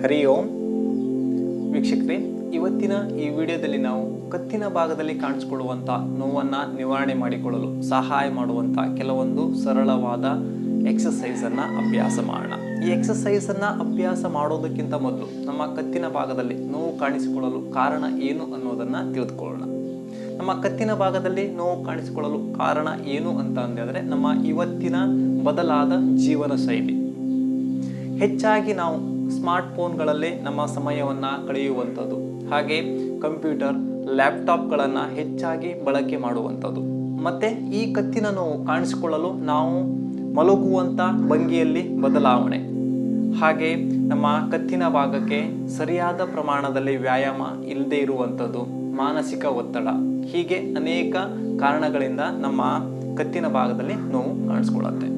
ಹರಿ ಓಂ ವೀಕ್ಷಕರೇ, ಇವತ್ತಿನ ಈ ವಿಡಿಯೋದಲ್ಲಿ ನಾವು ಕತ್ತಿನ ಭಾಗದಲ್ಲಿ ಕಾಣಿಸಿಕೊಳ್ಳುವಂಥ ನೋವನ್ನು ನಿವಾರಣೆ ಮಾಡಿಕೊಳ್ಳಲು ಸಹಾಯ ಮಾಡುವಂಥ ಕೆಲವೊಂದು ಸರಳವಾದ ಎಕ್ಸಸೈಸನ್ನು ಅಭ್ಯಾಸ ಮಾಡೋಣ. ಈ ಎಕ್ಸಸೈಸನ್ನು ಅಭ್ಯಾಸ ಮಾಡೋದಕ್ಕಿಂತ ಮೊದಲು ನಮ್ಮ ಕತ್ತಿನ ಭಾಗದಲ್ಲಿ ನೋವು ಕಾಣಿಸಿಕೊಳ್ಳಲು ಕಾರಣ ಏನು ಅನ್ನೋದನ್ನು ತಿಳಿದುಕೊಳ್ಳೋಣ. ನಮ್ಮ ಕತ್ತಿನ ಭಾಗದಲ್ಲಿ ನೋವು ಕಾಣಿಸಿಕೊಳ್ಳಲು ಕಾರಣ ಏನು ಅಂತ ಅಂದರೆ ನಮ್ಮ ಇವತ್ತಿನ ಬದಲಾದ ಜೀವನ ಶೈಲಿ. ಹೆಚ್ಚಾಗಿ ನಾವು ಸ್ಮಾರ್ಟ್ಫೋನ್ಗಳಲ್ಲಿ ನಮ್ಮ ಸಮಯವನ್ನು ಕಳೆಯುವಂಥದ್ದು, ಹಾಗೆ ಕಂಪ್ಯೂಟರ್, ಲ್ಯಾಪ್ಟಾಪ್ಗಳನ್ನು ಹೆಚ್ಚಾಗಿ ಬಳಕೆ ಮಾಡುವಂಥದ್ದು, ಮತ್ತು ಈ ಕತ್ತಿನ ನೋವು ಕಾಣಿಸಿಕೊಳ್ಳಲು ನಾವು ಮಲಗುವಂಥ ಭಂಗಿಯಲ್ಲಿ ಬದಲಾವಣೆ, ಹಾಗೆ ನಮ್ಮ ಕತ್ತಿನ ಭಾಗಕ್ಕೆ ಸರಿಯಾದ ಪ್ರಮಾಣದಲ್ಲಿ ವ್ಯಾಯಾಮ ಇಲ್ಲದೆ ಇರುವಂಥದ್ದು, ಮಾನಸಿಕ ಒತ್ತಡ, ಹೀಗೆ ಅನೇಕ ಕಾರಣಗಳಿಂದ ನಮ್ಮ ಕತ್ತಿನ ಭಾಗದಲ್ಲಿ ನೋವು ಕಾಣಿಸ್ಕೊಳ್ಳುತ್ತೆ.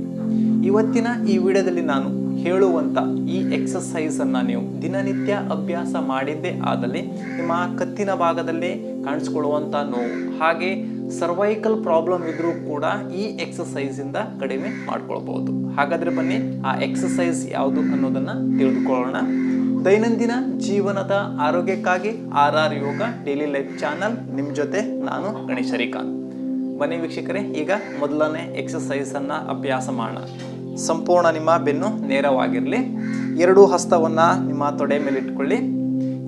ಇವತ್ತಿನ ಈ ವಿಡಿಯೋದಲ್ಲಿ ನಾನು ಹೇಳುವಂಥ ಈ ಎಕ್ಸಸೈಸನ್ನು ನೀವು ದಿನನಿತ್ಯ ಅಭ್ಯಾಸ ಮಾಡಿದ್ದೇ ಆದಲ್ಲಿ ನಿಮ್ಮ ಕತ್ತಿನ ಭಾಗದಲ್ಲಿ ಕಾಣಿಸ್ಕೊಳ್ಳುವಂಥ ನೋವು, ಹಾಗೆ ಸರ್ವೈಕಲ್ ಪ್ರಾಬ್ಲಮ್ ಇದ್ರೂ ಕೂಡ ಈ ಎಕ್ಸಸೈಸಿಂದ ಕಡಿಮೆ ಮಾಡ್ಕೊಳ್ಬಹುದು. ಹಾಗಾದರೆ ಬನ್ನಿ ಆ ಎಕ್ಸಸೈಸ್ ಯಾವುದು ಅನ್ನೋದನ್ನು ತಿಳಿದುಕೊಳ್ಳೋಣ. ದೈನಂದಿನ ಜೀವನದ ಆರೋಗ್ಯಕ್ಕಾಗಿ RR ಯೋಗ ಡೈಲಿ ಲೈಫ್ ಚಾನಲ್, ನಿಮ್ಮ ಜೊತೆ ನಾನು ಗಣೇಶ್ ಶ್ರೀಕಾಂತ್. ಬನ್ನಿ ವೀಕ್ಷಕರೇ, ಈಗ ಮೊದಲನೇ ಎಕ್ಸಸೈಸನ್ನು ಅಭ್ಯಾಸ ಮಾಡೋಣ. ಸಂಪೂರ್ಣ ನಿಮ್ಮ ಬೆನ್ನು ನೇರವಾಗಿರಲಿ. ಎರಡೂ ಹಸ್ತವನ್ನು ನಿಮ್ಮ ತೊಡೆ ಮೇಲೆ ಇಟ್ಕೊಳ್ಳಿ.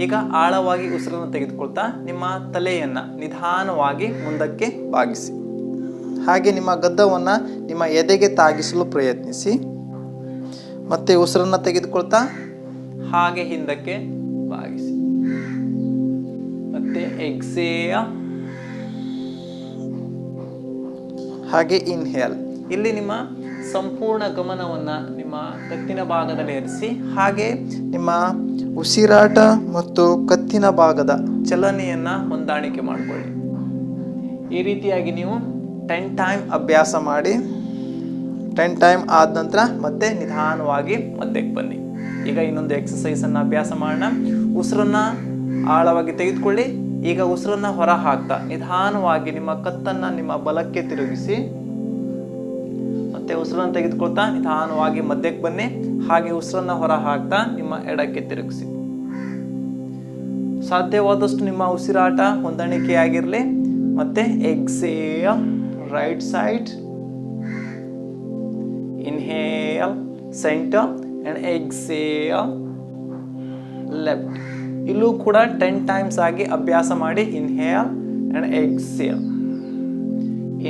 ಈಗ ಆಳವಾಗಿ ಉಸಿರನ್ನು ತೆಗೆದುಕೊಳ್ತಾ ನಿಮ್ಮ ತಲೆಯನ್ನು ನಿಧಾನವಾಗಿ ಮುಂದಕ್ಕೆ ಬಾಗಿಸಿ, ಹಾಗೆ ನಿಮ್ಮ ಗದ್ದವನ್ನು ನಿಮ್ಮ ಎದೆಗೆ ತಾಗಿಸಲು ಪ್ರಯತ್ನಿಸಿ. ಮತ್ತೆ ಉಸಿರನ್ನು ತೆಗೆದುಕೊಳ್ತಾ ಹಾಗೆ ಹಿಂದಕ್ಕೆ ಬಾಗಿಸಿ, ಮತ್ತೆ ಎಕ್ಸೇಲ್, ಹಾಗೆ ಇನ್ಹೇಲ್. ಇಲ್ಲಿ ನಿಮ್ಮ ಸಂಪೂರ್ಣ ಗಮನವನ್ನು ನಿಮ್ಮ ಕತ್ತಿನ ಭಾಗದಲ್ಲಿ ಇರಿಸಿ, ಹಾಗೆ ನಿಮ್ಮ ಉಸಿರಾಟ ಮತ್ತು ಕತ್ತಿನ ಭಾಗದ ಚಲನೆಯನ್ನು ಹೊಂದಾಣಿಕೆ ಮಾಡಿಕೊಳ್ಳಿ. ಈ ರೀತಿಯಾಗಿ ನೀವು 10 ಟೈಮ್ ಅಭ್ಯಾಸ ಮಾಡಿ. 10 ಟೈಮ್ ಆದ ನಂತರ ಮತ್ತೆ ನಿಧಾನವಾಗಿ ಮಧ್ಯಕ್ಕೆ ಬನ್ನಿ. ಈಗ ಇನ್ನೊಂದು ಎಕ್ಸಸೈಸನ್ನು ಅಭ್ಯಾಸ ಮಾಡೋಣ. ಉಸಿರನ್ನು ಆಳವಾಗಿ ತೆಗೆದುಕೊಳ್ಳಿ. ಈಗ ಉಸಿರನ್ನು ಹೊರ ಹಾಕ್ತಾ ನಿಧಾನವಾಗಿ ನಿಮ್ಮ ಕತ್ತನ್ನು ನಿಮ್ಮ ಬಲಕ್ಕೆ ತಿರುಗಿಸಿ, ಮತ್ತೆ ಉಸಿರನ್ನು ತೆಗೆದುಕೊಳ್ತಾ ನಿಧಾನವಾಗಿ ಮಧ್ಯಕ್ಕೆ ಬನ್ನಿ. ಹಾಗೆ ಉಸಿರನ್ನು ಹೊರ ಹಾಕ್ತಾ ನಿಮ್ಮ ಎಡಕ್ಕೆ ತಿರುಗಿಸಿ. ಸಾಧ್ಯವಾದಷ್ಟು ನಿಮ್ಮ ಉಸಿರಾಟ ಹೊಂದಾಣಿಕೆಯಾಗಿರಲಿ. ಮತ್ತೆ exhale, right side, inhale centre and exhale left. ಇಲ್ಲೂ ಕೂಡ 10 ಟೈಮ್ಸ್ ಆಗಿ ಅಭ್ಯಾಸ ಮಾಡಿ. Inhale and exhale,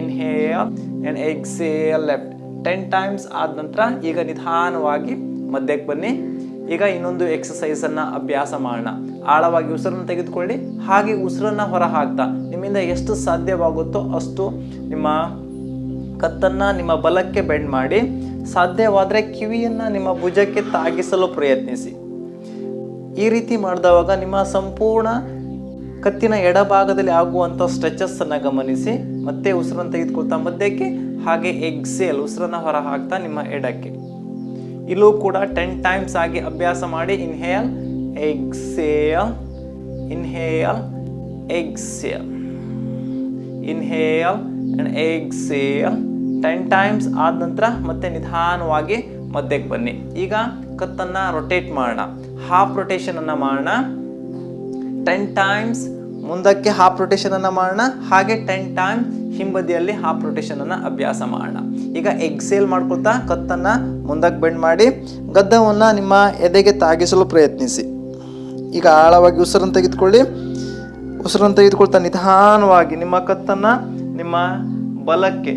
inhale and exhale left. 10 times ಆದ ನಂತರ ಈಗ ನಿಧಾನವಾಗಿ ಮಧ್ಯಕ್ಕೆ ಬನ್ನಿ. ಈಗ ಇನ್ನೊಂದು ಎಕ್ಸಸೈಸನ್ನು ಅಭ್ಯಾಸ ಮಾಡೋಣ. ಆಳವಾಗಿ ಉಸಿರನ್ನು ತೆಗೆದುಕೊಳ್ಳಿ, ಹಾಗೆ ಉಸಿರನ್ನು ಹೊರ ಹಾಕ್ತಾ ನಿಮ್ಮಿಂದ ಎಷ್ಟು ಸಾಧ್ಯವಾಗುತ್ತೋ ಅಷ್ಟು ನಿಮ್ಮ ಕತ್ತನ್ನು ನಿಮ್ಮ ಬಲಕ್ಕೆ ಬೆಂಡ್ ಮಾಡಿ. ಸಾಧ್ಯವಾದರೆ ಕಿವಿಯನ್ನು ನಿಮ್ಮ ಭುಜಕ್ಕೆ ತಾಗಿಸಲು ಪ್ರಯತ್ನಿಸಿ. ಈ ರೀತಿ ಮಾಡಿದವಾಗ ನಿಮ್ಮ ಸಂಪೂರ್ಣ ಕತ್ತಿನ ಎಡಭಾಗದಲ್ಲಿ ಆಗುವಂಥ ಸ್ಟ್ರೆಚಸ್ಸನ್ನು ಗಮನಿಸಿ. ಮತ್ತೆ ಉಸಿರನ್ನು ತೆಗೆದುಕೊಳ್ತಾ ಮಧ್ಯಕ್ಕೆ, ಹಾಗೆ ಎಕ್ಸೇಲ್, ಉಸಿರನ್ನು ಹೊರ ಹಾಕ್ತಾ ನಿಮ್ಮ ಎಡಕ್ಕೆ. ಇಲ್ಲೂ ಕೂಡ 10 ಟೈಮ್ಸ್ ಆಗಿ ಅಭ್ಯಾಸ ಮಾಡಿ. Inhale, exhale, inhale, exhale, inhale and exhale. 10 times ಆದ ನಂತರ ಮತ್ತೆ ನಿಧಾನವಾಗಿ ಮಧ್ಯಕ್ಕೆ ಬನ್ನಿ. ಈಗ ಕತ್ತನ್ನು ರೊಟೇಟ್ ಮಾಡೋಣ. ಹಾಫ್ ರೊಟೇಷನ್ ಅನ್ನು ಮಾಡೋಣ. 10 ಟೈಮ್ಸ್ ಮುಂದಕ್ಕೆ ಹಾಫ್ ರೊಟೇಷನ್ ಅನ್ನು ಮಾಡೋಣ, ಹಾಗೆ 10 ಟೈಮ್ಸ್ ಹಿಂಬದಿಯಲ್ಲಿ ಹಾಫ್ ರೊಟೇಷನ್ ಅನ್ನು ಅಭ್ಯಾಸ ಮಾಡೋಣ. ಈಗ ಎಕ್ಸೇಲ್ ಮಾಡ್ಕೊಳ್ತಾ ಕತ್ತನ್ನು ಮುಂದಕ್ಕೆ ಬೆಂಡ್ ಮಾಡಿ, ಗದ್ದವನ್ನು ನಿಮ್ಮ ಎದೆಗೆ ತಾಗಿಸಲು ಪ್ರಯತ್ನಿಸಿ. ಈಗ ಆಳವಾಗಿ ಉಸಿರನ್ನು ತೆಗೆದುಕೊಳ್ಳಿ. ಉಸಿರನ್ನು ತೆಗೆದುಕೊಳ್ತಾ ನಿಧಾನವಾಗಿ ನಿಮ್ಮ ಕತ್ತನ್ನು ನಿಮ್ಮ ಬಲಕ್ಕೆ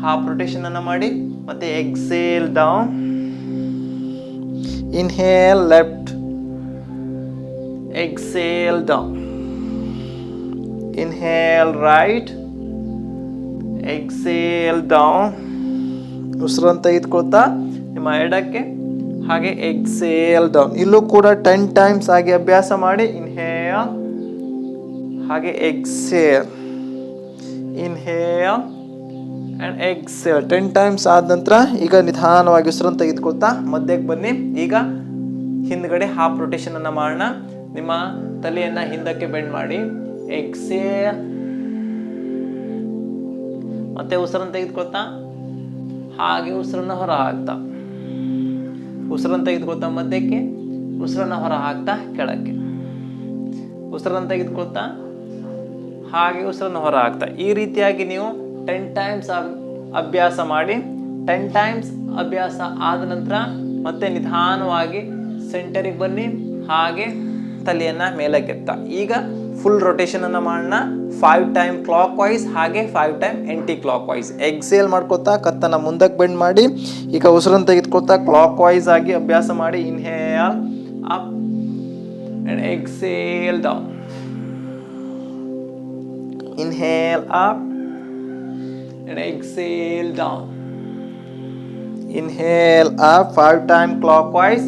ಹಾಫ್ ರೊಟೇಷನ್ ಅನ್ನು ಮಾಡಿ. ಮತ್ತೆ exhale down, inhale left, exhale down, inhale right, exhale down. ಉಸಿರನ್ನು ತೆಗೆದುಕೊಳ್ತಾ ನಿಮ್ಮ ಎಡಕ್ಕೆ, ಹಾಗೆ ಎಕ್ಸೇಲ್ ಡೌನ್. ಇಲ್ಲೂ ಕೂಡ 10 ಟೈಮ್ಸ್ ಆಗಿ ಅಭ್ಯಾಸ ಮಾಡಿ. ಇನ್ಹೇಲ್, ಹಾಗೆ exhale, inhale and exhale. 10 times ಆದ ನಂತರ ಈಗ ನಿಧಾನವಾಗಿ ಉಸಿರನ್ನು ತೆಗೆದುಕೊಳ್ತಾ ಮಧ್ಯಕ್ಕೆ ಬನ್ನಿ. ಈಗ ಹಿಂದ್ಗಡೆ ಹಾಫ್ ರೊಟೇಷನ್ ಅನ್ನು ಮಾಡೋಣ. ನಿಮ್ಮ ತಲೆಯನ್ನು ಹಿಂದಕ್ಕೆ ಬೆಂಡ್ ಮಾಡಿ. ಎಕ್ಸೇಲ್, ಮತ್ತೆ ಉಸಿರನ್ನು ತೆಗೆದುಕೊಳ್ತಾ ಹಾಗೆ ಉಸಿರನ್ನು ಹೊರ ಹಾಕ್ತಾ, ಉಸಿರನ್ನು ತೆಗೆದುಕೊಳ್ತಾ ಮಧ್ಯಕ್ಕೆ, ಉಸಿರನ್ನ ಹೊರ ಹಾಕ್ತಾ ಕೆಳಕ್ಕೆ, ಉಸಿರನ್ನು ತೆಗೆದುಕೊಳ್ತಾ ಹಾಗೆ ಉಸಿರನ್ನು ಹೊರ ಹಾಕ್ತಾ. ಈ ರೀತಿಯಾಗಿ ನೀವು 10 ಟೈಮ್ಸ್ ಅಭ್ಯಾಸ ಮಾಡಿ. 10 ಟೈಮ್ಸ್ ಅಭ್ಯಾಸ ಆದ ನಂತರ ಮತ್ತೆ ನಿಧಾನವಾಗಿ ಸೆಂಟರಿಗೆ ಬನ್ನಿ, ಹಾಗೆ ತಲೆಯನ್ನ ಮೇಲಕ್ಕೆತ್ತ. ಈಗ ಫುಲ್ ರೊಟೇಷನ್ ಅನ್ನ ಮಾಡೋಣ. 5 ಟೈಮ್ ಕ್ಲಾಕ್ ವೈಸ್ ಹಾಗೆ 5 time anticlockwise. Exhale ಮಾಡ್ಕೊತಾ ಕತ್ತನ್ನ ಮುಂದಕ್ಕೆ ಬೆಂಡ್ ಮಾಡಿ. ಈಗ ಉಸಿರನ್ನು ತೆಗೆದುಕೊಳ್ತಾ ಕ್ಲಾಕ್ ವೈಸ್ ಆಗಿ ಅಭ್ಯಾಸ ಮಾಡಿ. Inhale up and exhale down. Inhale up and exhale down. Inhale up 5 times clockwise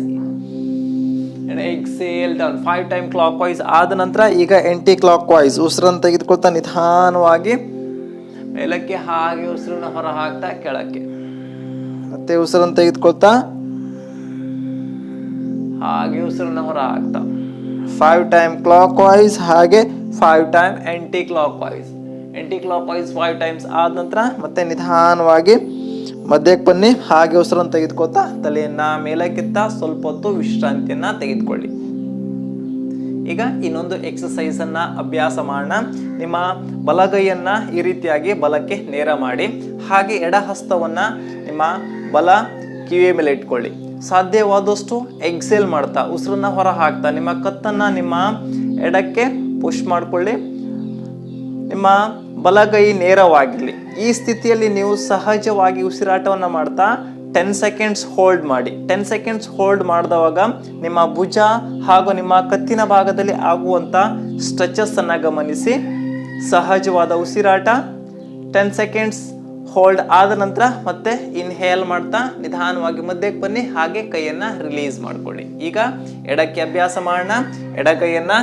and exhale down. 5 times clockwise ಆದ ನಂತರ ಈಗ ಆಂಟಿ ಕ್ಲಾಕ್ವೈಸ್ ಉಸಿರನ್ನು ತೆಗೆದುಕೊಳ್ತಾ ನಿಧಾನವಾಗಿ ಮೇಲಕ್ಕೆ, ಹಾಗೆ ಉಸಿರನ್ನು ಹೊರ ಹಾಕ್ತಾ ಕೆಳಕ್ಕೆ, ಮತ್ತೆ ಉಸಿರನ್ನು ತೆಗೆದುಕೊಳ್ತಾ ಹಾಗೆ ಉಸಿರನ್ನು ಹೊರ ಹಾಕ್ತಾ. 5 ಟೈಮ್ ಕ್ಲಾಕ್ವೈಸ್ ಹಾಗೆ 5 time anti clockwise. Anti clockwise 5 times ಆದ ನಂತರ ಮತ್ತೆ ನಿಧಾನವಾಗಿ ಮಧ್ಯಕ್ಕೆ ಬನ್ನಿ, ಹಾಗೆ ಉಸಿರನ್ನು ತೆಗೆದುಕೊಳ್ತಾ ತಲೆಯನ್ನ ಮೇಲಕ್ಕೆತ್ತ ಸ್ವಲ್ಪ ಹೊತ್ತು ವಿಶ್ರಾಂತಿಯನ್ನ ತೆಗೆದುಕೊಳ್ಳಿ. ಈಗ ಇನ್ನೊಂದು ಎಕ್ಸಸೈಸ್ ಅನ್ನ ಅಭ್ಯಾಸ ಮಾಡೋಣ. ನಿಮ್ಮ ಬಲಗೈಯನ್ನ ಈ ರೀತಿಯಾಗಿ ಬಲಕ್ಕೆ ನೇರ ಮಾಡಿ, ಹಾಗೆ ಎಡ ಹಸ್ತವನ್ನ ನಿಮ್ಮ ಬಲ ಕಿವಿಯ ಮೇಲೆ ಇಟ್ಕೊಳ್ಳಿ. ಸಾಧ್ಯವಾದಷ್ಟು ಎಕ್ಸೇಲ್ ಮಾಡ್ತಾ ಉಸಿರನ್ನ ಹೊರ ಹಾಕ್ತಾ ನಿಮ್ಮ ಕತ್ತನ್ನ ನಿಮ್ಮ ಎಡಕ್ಕೆ ಪುಷ್ ಮಾಡ್ಕೊಳ್ಳಿ. ನಿಮ್ಮ ಬಲಗೈ ನೇರವಾಗಿರಲಿ. ಈ ಸ್ಥಿತಿಯಲ್ಲಿ ನೀವು ಸಹಜವಾಗಿ ಉಸಿರಾಟವನ್ನು ಮಾಡ್ತಾ 10 ಸೆಕೆಂಡ್ಸ್ ಹೋಲ್ಡ್ ಮಾಡಿ. 10 ಸೆಕೆಂಡ್ಸ್ ಹೋಲ್ಡ್ ಮಾಡಿದವಾಗ ನಿಮ್ಮ ಭುಜ ಹಾಗೂ ನಿಮ್ಮ ಕತ್ತಿನ ಭಾಗದಲ್ಲಿ ಆಗುವಂಥ ಸ್ಟ್ರೆಚಸ್ ಅನ್ನು ಗಮನಿಸಿ. ಸಹಜವಾದ ಉಸಿರಾಟ. 10 ಸೆಕೆಂಡ್ಸ್ ಹೋಲ್ಡ್ ಆದ ನಂತರ ಮತ್ತೆ ಇನ್ಹೇಲ್ ಮಾಡ್ತಾ ನಿಧಾನವಾಗಿ ಮಧ್ಯಕ್ಕೆ ಬನ್ನಿ, ಹಾಗೆ ಕೈಯನ್ನ ರಿಲೀಸ್ ಮಾಡ್ಕೊಳ್ಳಿ. ಈಗ ಎಡಕ್ಕೆ ಅಭ್ಯಾಸ ಮಾಡೋಣ. ಎಡಗೈಯನ್ನ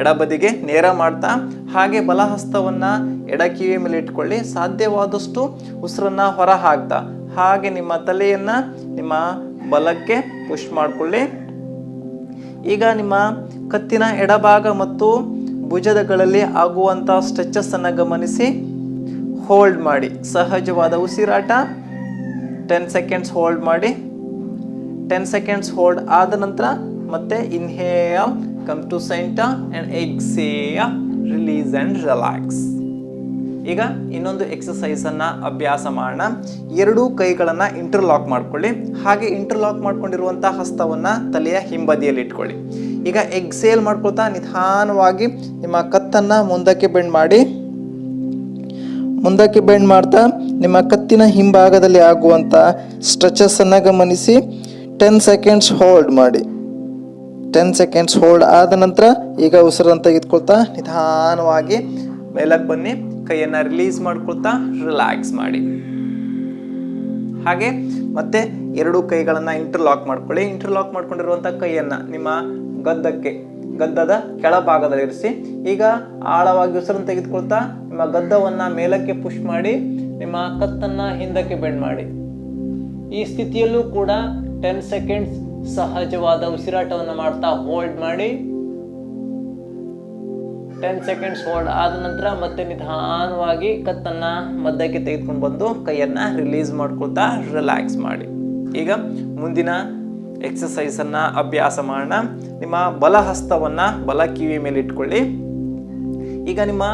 ಎಡಬದಿಗೆ ನೇರ ಮಾಡ್ತಾ ಹಾಗೆ ಬಲಹಸ್ತವನ್ನ ಎಡ ಕಿವಿಯ ಮೇಲೆ ಇಟ್ಕೊಳ್ಳಿ. ಸಾಧ್ಯವಾದಷ್ಟು ಉಸಿರನ್ನ ಹೊರ ಹಾಕ್ತಾ ಹಾಗೆ ನಿಮ್ಮ ತಲೆಯನ್ನ ನಿಮ್ಮ ಬಲಕ್ಕೆ ಪುಷ್ ಮಾಡ್ಕೊಳ್ಳಿ. ಈಗ ನಿಮ್ಮ ಕತ್ತಿನ ಎಡಭಾಗ ಮತ್ತು ಭುಜದಗಳಲ್ಲಿ ಆಗುವಂಥ ಸ್ಟ್ರೆಚಸ್ ಅನ್ನ ಗಮನಿಸಿ. ಹೋಲ್ಡ್ ಮಾಡಿ. ಸಹಜವಾದ ಉಸಿರಾಟ. 10 ಸೆಕೆಂಡ್ಸ್ ಹೋಲ್ಡ್ ಮಾಡಿ. 10 ಸೆಕೆಂಡ್ಸ್ ಹೋಲ್ಡ್ ಆದ ನಂತರ ಮತ್ತೆ inhale, come to centre and exhale, release and relax. ಈಗ ಇನ್ನೊಂದು ಎಕ್ಸಸೈಸ್ ಅನ್ನ ಅಭ್ಯಾಸ ಮಾಡೋಣ. 2 ಕೈಗಳನ್ನ ಇಂಟರ್ಲಾಕ್ ಮಾಡ್ಕೊಳ್ಳಿ. ಹಾಗೆ ಇಂಟರ್ಲಾಕ್ ಮಾಡ್ಕೊಂಡಿರುವಂತಹ ಹಸ್ತವನ್ನ ತಲೆಯ ಹಿಂಬದಿಯಲ್ಲಿ ಇಟ್ಕೊಳ್ಳಿ. ಈಗ ಎಕ್ಸೇಲ್ ಮಾಡ್ಕೊಳ್ತಾ ನಿಧಾನವಾಗಿ ನಿಮ್ಮ ಕತ್ತನ್ನ ಮುಂದಕ್ಕೆ ಬೆಂಡ್ ಮಾಡಿ. ಮುಂದಕ್ಕೆ ಬೆಂಡ್ ಮಾಡ್ತಾ ನಿಮ್ಮ ಕತ್ತಿನ ಹಿಂಭಾಗದಲ್ಲಿ ಆಗುವಂಥ ಸ್ಟ್ರೆಚಸ್ ಅನ್ನು ಗಮನಿಸಿ. 10 ಸೆಕೆಂಡ್ಸ್ ಹೋಲ್ಡ್ ಮಾಡಿ. 10 ಸೆಕೆಂಡ್ಸ್ ಹೋಲ್ಡ್ ಆದ ನಂತರ ಈಗ ಉಸಿರನ್ನು ತೆಗೆದುಕೊಳ್ತಾ ನಿಧಾನವಾಗಿ ಮೇಲಕ್ಕೆ ಬನ್ನಿ. ಕೈಯನ್ನು ರಿಲೀಸ್ ಮಾಡ್ಕೊಳ್ತಾ ರಿಲ್ಯಾಕ್ಸ್ ಮಾಡಿ. ಹಾಗೆ ಮತ್ತೆ 2 ಕೈಗಳನ್ನು ಇಂಟರ್ಲಾಕ್ ಮಾಡ್ಕೊಳ್ಳಿ. ಇಂಟರ್ಲಾಕ್ ಮಾಡ್ಕೊಂಡಿರುವಂಥ ಕೈಯನ್ನು ನಿಮ್ಮ ಗದ್ದದ ಕೆಳಭಾಗದಲ್ಲಿ ಇರಿಸಿ. ಈಗ ಆಳವಾಗಿ ಉಸಿರನ್ನು ತೆಗೆದುಕೊಳ್ತಾ ನಿಮ್ಮ ಗದ್ದವನ್ನ ಮೇಲಕ್ಕೆ ಪುಷ್ ಮಾಡಿ ನಿಮ್ಮ ಕತ್ತನ್ನ ಹಿಂದಕ್ಕೆ ಬೆಂಡ್ ಮಾಡಿ. ಈ ಸ್ಥಿತಿಯಲ್ಲೂ ಕೂಡ 10 ಸೆಕೆಂಡ್ಸ್ ಸಹಜವಾದ ಉಸಿರಾಟವನ್ನು ಮಾಡ್ತಾ ಹೋಲ್ಡ್ ಮಾಡಿ. 10 ಸೆಕೆಂಡ್ಸ್ ಹೋಲ್ಡ್ ಆದ ನಂತರ ಮತ್ತೆ ನಿಧಾನವಾಗಿ ಕತ್ತನ್ನ ಮಧ್ಯಕ್ಕೆ ತೆಗೆದುಕೊಂಡು ಬಂದು ಕೈಯನ್ನ ರಿಲೀಸ್ ಮಾಡ್ಕೊಳ್ತಾ ರಿಲ್ಯಾಕ್ಸ್ ಮಾಡಿ. ಈಗ ಮುಂದಿನ ಎಕ್ಸಸೈಸ್ ಅನ್ನ ಅಭ್ಯಾಸ ಮಾಡೋಣ. ನಿಮ್ಮ ಬಲ ಹಸ್ತವನ್ನ ಬಲ ಕಿವಿ ಮೇಲೆ ಇಟ್ಕೊಳ್ಳಿ. ಈಗ ನಿಮ್ಮ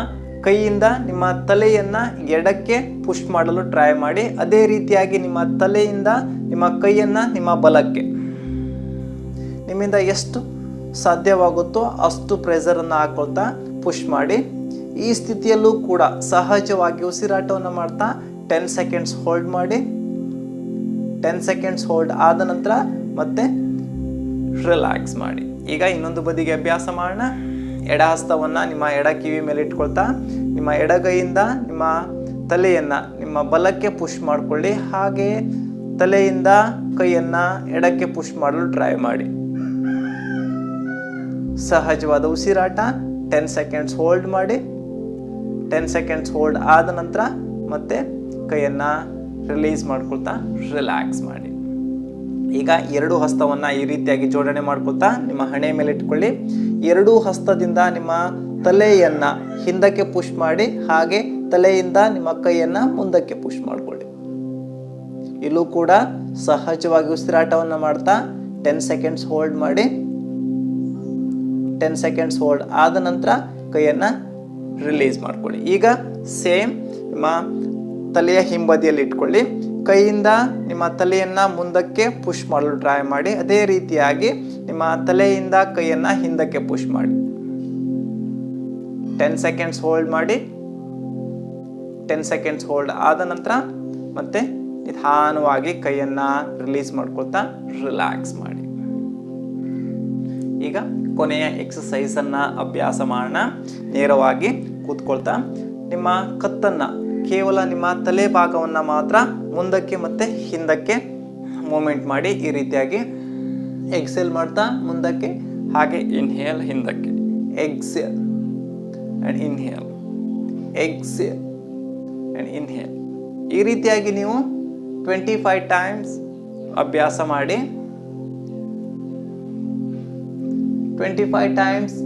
ಕೈಯಿಂದ ನಿಮ್ಮ ತಲೆಯನ್ನ ಎಡಕ್ಕೆ ಪುಷ್ ಮಾಡಲು ಟ್ರೈ ಮಾಡಿ. ಅದೇ ರೀತಿಯಾಗಿ ನಿಮ್ಮ ತಲೆಯಿಂದ ನಿಮ್ಮ ಕೈಯನ್ನ ನಿಮ್ಮ ಬಲಕ್ಕೆ ನಿಮ್ಮಿಂದ ಎಷ್ಟು ಸಾಧ್ಯವಾಗುತ್ತೋ ಅಷ್ಟು ಪ್ರೆಷರ್ ಅನ್ನು ಹಾಕೊಳ್ತಾ ಪುಷ್ ಮಾಡಿ. ಈ ಸ್ಥಿತಿಯಲ್ಲೂ ಕೂಡ ಸಹಜವಾಗಿ ಉಸಿರಾಟವನ್ನು ಮಾಡ್ತಾ 10 ಸೆಕೆಂಡ್ಸ್ ಹೋಲ್ಡ್ ಮಾಡಿ. 10 ಸೆಕೆಂಡ್ಸ್ ಹೋಲ್ಡ್ ಆದ ನಂತರ ಮತ್ತೆ ರಿಲ್ಯಾಕ್ಸ್ ಮಾಡಿ. ಈಗ ಇನ್ನೊಂದು ಬದಿಗೆ ಅಭ್ಯಾಸ ಮಾಡೋಣ. ಎಡ ಹಸ್ತವನ್ನ ನಿಮ್ಮ ಎಡ ಕಿವಿ ಮೇಲೆ ಇಟ್ಕೊಳ್ತಾ ನಿಮ್ಮ ಎಡಗೈಯಿಂದ ನಿಮ್ಮ ತಲೆಯನ್ನ ನಿಮ್ಮ ಬಲಕ್ಕೆ ಪುಷ್ ಮಾಡ್ಕೊಳ್ಳಿ. ಹಾಗೆ ತಲೆಯಿಂದ ಕೈಯನ್ನ ಎಡಕ್ಕೆ ಪುಷ್ ಮಾಡಲು ಟ್ರೈ ಮಾಡಿ. ಸಹಜವಾದ ಉಸಿರಾಟ. 10 ಸೆಕೆಂಡ್ಸ್ ಹೋಲ್ಡ್ ಮಾಡಿ. 10 ಸೆಕೆಂಡ್ಸ್ ಹೋಲ್ಡ್ ಆದ ನಂತರ ಮತ್ತೆ ಕೈಯನ್ನ ರಿಲೀಸ್ ಮಾಡ್ಕೊಳ್ತಾ ರಿಲ್ಯಾಕ್ಸ್ ಮಾಡಿ. ಈಗ 2 ಹಸ್ತವನ್ನ ಈ ರೀತಿಯಾಗಿ ಜೋಡಣೆ ಮಾಡ್ಕೊಳ್ತಾ ನಿಮ್ಮ ಹಣೆ ಮೇಲೆ ಇಟ್ಕೊಳ್ಳಿ. 2 ಹಸ್ತದಿಂದ ನಿಮ್ಮ ತಲೆಯನ್ನ ಹಿಂದಕ್ಕೆ ಪುಷ್ ಮಾಡಿ. ಹಾಗೆ ತಲೆಯಿಂದ ನಿಮ್ಮ ಕೈಯನ್ನ ಮುಂದಕ್ಕೆ ಪುಷ್ ಮಾಡ್ಕೊಳ್ಳಿ. ಇಲ್ಲೂ ಕೂಡ ಸಹಜವಾಗಿ ಉಸಿರಾಟವನ್ನು ಮಾಡ್ತಾ 10 ಸೆಕೆಂಡ್ಸ್ ಹೋಲ್ಡ್ ಮಾಡಿ. 10 ಸೆಕೆಂಡ್ಸ್ ಹೋಲ್ಡ್ ಆದ ನಂತರ ಕೈಯನ್ನು ರಿಲೀಸ್ ಮಾಡ್ಕೊಳ್ಳಿ. ಈಗ ಸೇಮ್ ನಿಮ್ಮ ತಲೆಯ ಹಿಂಬದಿಯಲ್ಲಿ ಇಟ್ಕೊಳ್ಳಿ. ಕೈಯಿಂದ ನಿಮ್ಮ ತಲೆಯನ್ನು ಮುಂದಕ್ಕೆ ಪುಷ್ ಮಾಡಲು ಟ್ರೈ ಮಾಡಿ. ಅದೇ ರೀತಿಯಾಗಿ ನಿಮ್ಮ ತಲೆಯಿಂದ ಕೈಯನ್ನು ಹಿಂದಕ್ಕೆ ಪುಷ್ ಮಾಡಿ. 10 ಸೆಕೆಂಡ್ಸ್ ಹೋಲ್ಡ್ ಮಾಡಿ. 10 ಸೆಕೆಂಡ್ಸ್ ಹೋಲ್ಡ್ ಆದ ನಂತರ ಮತ್ತೆ ನಿಧಾನವಾಗಿ ಕೈಯನ್ನು ರಿಲೀಸ್ ಮಾಡ್ಕೊಳ್ತಾ ರಿಲ್ಯಾಕ್ಸ್ ಮಾಡಿ. ಈಗ ಕೊನೆಯ ಎಕ್ಸಸೈಸನ್ನು ಅಭ್ಯಾಸ ಮಾಡೋಣ. ನೇರವಾಗಿ ಕೂತ್ಕೊಳ್ತಾ ನಿಮ್ಮ ಕತ್ತನ್ನು ಕೇವಲ ನಿಮ್ಮ ತಲೆ ಭಾಗವನ್ನು ಮಾತ್ರ ಮುಂದಕ್ಕೆ ಮತ್ತು ಹಿಂದಕ್ಕೆ ಮೂಮೆಂಟ್ ಮಾಡಿ. ಈ ರೀತಿಯಾಗಿ ಎಕ್ಸೆಲ್ ಮಾಡ್ತಾ ಮುಂದಕ್ಕೆ, ಹಾಗೆ ಇನ್ಹೇಲ್ ಹಿಂದಕ್ಕೆ, Excel and inhale, Excel and inhale. ಈ ರೀತಿಯಾಗಿ ನೀವು 25 ಟೈಮ್ಸ್ ಅಭ್ಯಾಸ ಮಾಡಿ. 25 ಟೈಮ್ಸ್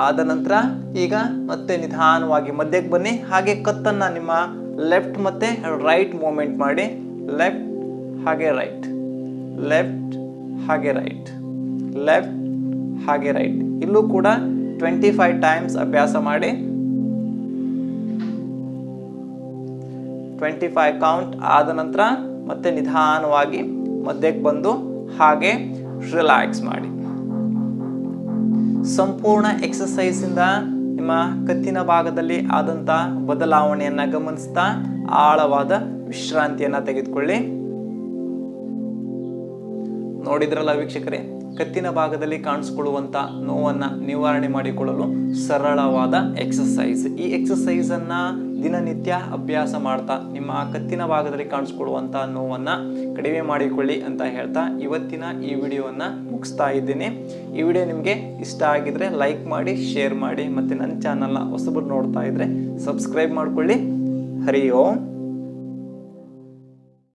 ಆದ ನಂತರ ಈಗ ಮತ್ತೆ ನಿಧಾನವಾಗಿ ಮಧ್ಯಕ್ಕೆ ಬನ್ನಿ. ಹಾಗೆ ಕತ್ತನ್ನು ನಿಮ್ಮ ಲೆಫ್ಟ್ ಮತ್ತು ರೈಟ್ ಮೂಮೆಂಟ್ ಮಾಡಿ. ಲೆಫ್ಟ್ ಹಾಗೆ ರೈಟ್, ಲೆಫ್ಟ್ ಹಾಗೆ ರೈಟ್, ಲೆಫ್ಟ್ ಹಾಗೆ ರೈಟ್. ಇಲ್ಲೂ ಕೂಡ 25 ಟೈಮ್ಸ್ ಅಭ್ಯಾಸ ಮಾಡಿ. 25 ಕೌಂಟ್ ಆದ ನಂತರ ಮತ್ತೆ ನಿಧಾನವಾಗಿ ಮಧ್ಯಕ್ಕೆ ಬಂದು ಹಾಗೆ ರಿಲ್ಯಾಕ್ಸ್ ಮಾಡಿ. ಸಂಪೂರ್ಣ ಎಕ್ಸಸೈಸಿಂದ ನಿಮ್ಮ ಕತ್ತಿನ ಭಾಗದಲ್ಲಿ ಆದಂಥ ಬದಲಾವಣೆಯನ್ನು ಗಮನಿಸ್ತಾ ಆಳವಾದ ವಿಶ್ರಾಂತಿಯನ್ನು ತೆಗೆದುಕೊಳ್ಳಿ. ನೋಡಿದ್ರಲ್ಲ ವೀಕ್ಷಕರೇ, ಕತ್ತಿನ ಭಾಗದಲ್ಲಿ ಕಾಣಿಸ್ಕೊಳ್ಳುವಂಥ ನೋವನ್ನು ನಿವಾರಣೆ ಮಾಡಿಕೊಳ್ಳಲು ಸರಳವಾದ ಎಕ್ಸಸೈಸ್. ಈ ಎಕ್ಸಸೈಸನ್ನು ದಿನನಿತ್ಯ ಅಭ್ಯಾಸ ಮಾಡ್ತಾ ನಿಮ್ಮ ಕತ್ತಿನ ಭಾಗದಲ್ಲಿ ಕಾಣಿಸ್ಕೊಳ್ಳುವಂಥ ನೋವನ್ನು ಕಡಿಮೆ ಮಾಡಿಕೊಳ್ಳಿ ಅಂತ ಹೇಳ್ತಾ ಇವತ್ತಿನ ಈ ವಿಡಿಯೋವನ್ನು ಮುಗಿಸ್ತಾ ಇದ್ದೀನಿ. ಈ ವಿಡಿಯೋ ನಿಮಗೆ ಇಷ್ಟ ಆಗಿದ್ರೆ ಲೈಕ್ ಮಾಡಿ, ಶೇರ್ ಮಾಡಿ, ಮತ್ತು ನನ್ನ ಚಾನಲ್ನ ಹೊಸಬರು ನೋಡ್ತಾ ಇದ್ದರೆ ಸಬ್ಸ್ಕ್ರೈಬ್ ಮಾಡ್ಕೊಳ್ಳಿ. ಹರಿ ಓಂ.